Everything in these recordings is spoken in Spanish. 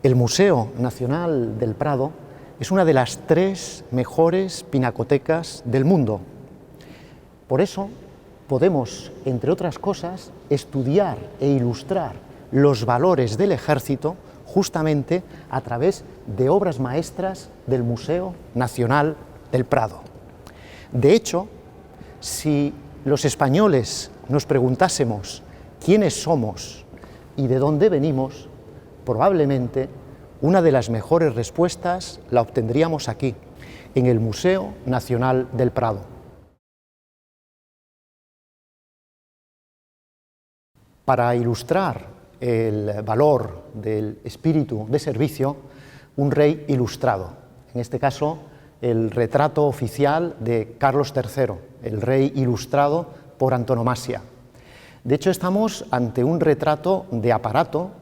El Museo Nacional del Prado es una de las 3 mejores pinacotecas del mundo. Por eso podemos, entre otras cosas, estudiar e ilustrar los valores del ejército justamente a través de obras maestras del Museo Nacional del Prado. De hecho, si los españoles nos preguntásemos quiénes somos y de dónde venimos, probablemente una de las mejores respuestas la obtendríamos aquí, en el Museo Nacional del Prado. Para ilustrar el valor del espíritu de servicio, un rey ilustrado, en este caso el retrato oficial de Carlos III, el rey ilustrado por antonomasia. De hecho, estamos ante un retrato de aparato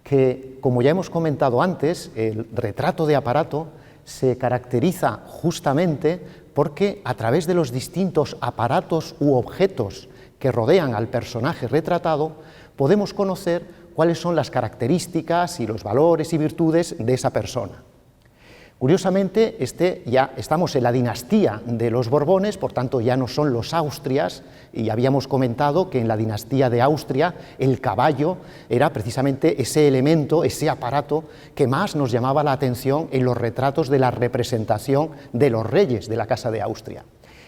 que, como ya hemos comentado antes, el retrato de aparato se caracteriza justamente porque a través de los distintos aparatos u objetos que rodean al personaje retratado, podemos conocer cuáles son las características y los valores y virtudes de esa persona. Curiosamente, ya estamos en la dinastía de los Borbones, por tanto ya no son los Austrias, y habíamos comentado que en la dinastía de Austria el caballo era precisamente ese elemento, ese aparato que más nos llamaba la atención en los retratos de la representación de los reyes de la Casa de Austria.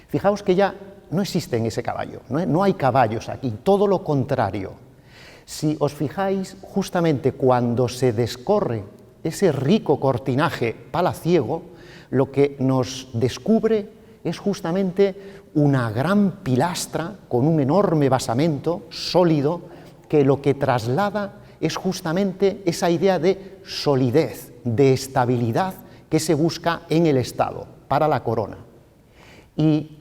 Fijaos que ya no existe en ese caballo, no hay caballos aquí, todo lo contrario. Si os fijáis, justamente cuando se descorre ese rico cortinaje palaciego, lo que nos descubre es justamente una gran pilastra con un enorme basamento sólido que lo que traslada es justamente esa idea de solidez, de estabilidad que se busca en el Estado para la corona. Y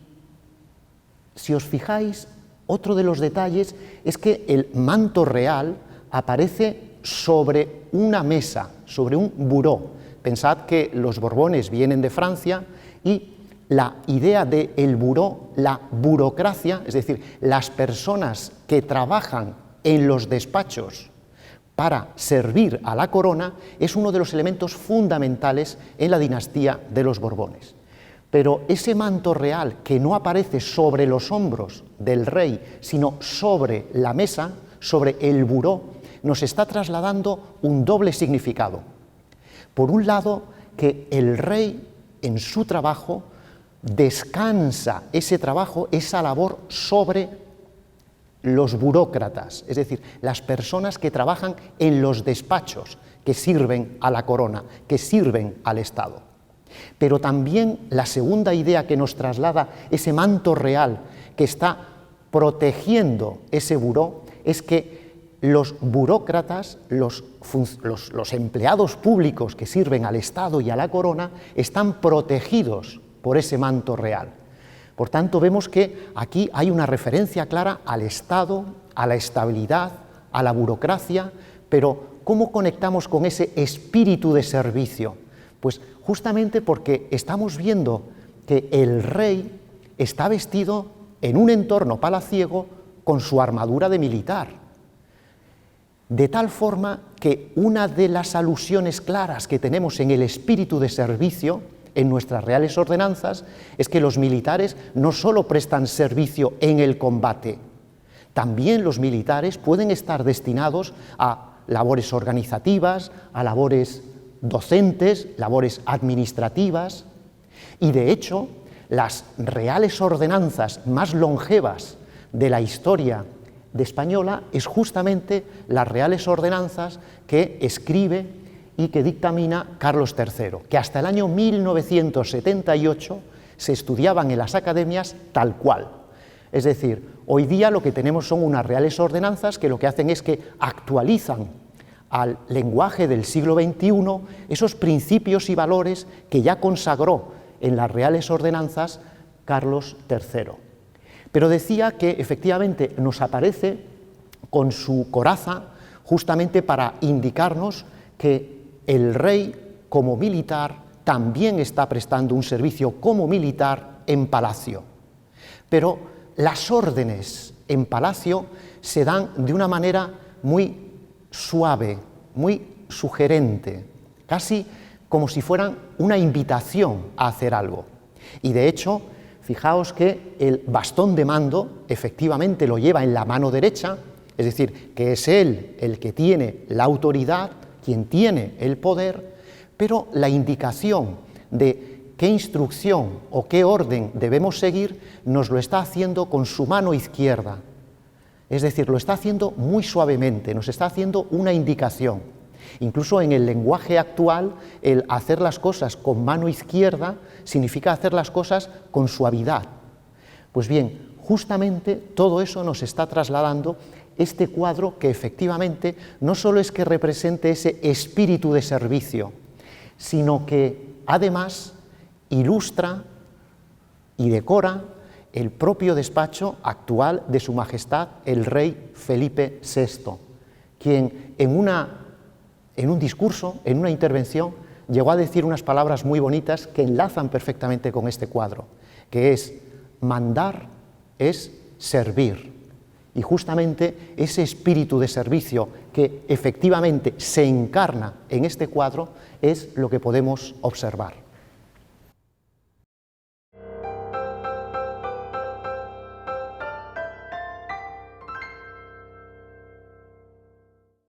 si os fijáis, otro de los detalles es que el manto real aparece sobre una mesa, sobre un buró. Pensad que los Borbones vienen de Francia y la idea del buró, la burocracia, es decir, las personas que trabajan en los despachos para servir a la corona, es uno de los elementos fundamentales en la dinastía de los Borbones. Pero ese manto real que no aparece sobre los hombros del rey, sino sobre la mesa, sobre el buró, nos está trasladando un doble significado. Por un lado, que el rey en su trabajo descansa ese trabajo, esa labor sobre los burócratas, es decir, las personas que trabajan en los despachos que sirven a la corona, que sirven al Estado. Pero también la segunda idea que nos traslada ese manto real que está protegiendo ese buró es que los burócratas, los empleados públicos que sirven al Estado y a la corona, están protegidos por ese manto real. Por tanto, vemos que aquí hay una referencia clara al Estado, a la estabilidad, a la burocracia, pero ¿cómo conectamos con ese espíritu de servicio? Pues justamente porque estamos viendo que el rey está vestido en un entorno palaciego con su armadura de militar. De tal forma que una de las alusiones claras que tenemos en el espíritu de servicio en nuestras reales ordenanzas es que los militares no solo prestan servicio en el combate, también los militares pueden estar destinados a labores organizativas, a labores docentes, labores administrativas, y de hecho las reales ordenanzas más longevas de la historia de española es justamente las reales ordenanzas que escribe y que dictamina Carlos III, que hasta el año 1978 se estudiaban en las academias tal cual. Es decir, hoy día lo que tenemos son unas reales ordenanzas que lo que hacen es que actualizan al lenguaje del siglo XXI esos principios y valores que ya consagró en las reales ordenanzas Carlos III. Pero decía que efectivamente nos aparece con su coraza justamente para indicarnos que el rey como militar también está prestando un servicio como militar en palacio. Pero las órdenes en palacio se dan de una manera muy suave, muy sugerente. casi como si fueran una invitación a hacer algo. Y de hecho, fijaos que el bastón de mando efectivamente lo lleva en la mano derecha, es decir, que es él el que tiene la autoridad, quien tiene el poder, pero la indicación de qué instrucción o qué orden debemos seguir nos lo está haciendo con su mano izquierda. Es decir, lo está haciendo muy suavemente, nos está haciendo una indicación. Incluso en el lenguaje actual, el hacer las cosas con mano izquierda significa hacer las cosas con suavidad. Pues bien, justamente todo eso nos está trasladando este cuadro, que efectivamente no solo es que represente ese espíritu de servicio, sino que además ilustra y decora el propio despacho actual de Su Majestad el Rey Felipe VI, quien en un discurso, en una intervención, llegó a decir unas palabras muy bonitas que enlazan perfectamente con este cuadro, que es: mandar es servir. Y justamente ese espíritu de servicio que efectivamente se encarna en este cuadro es lo que podemos observar.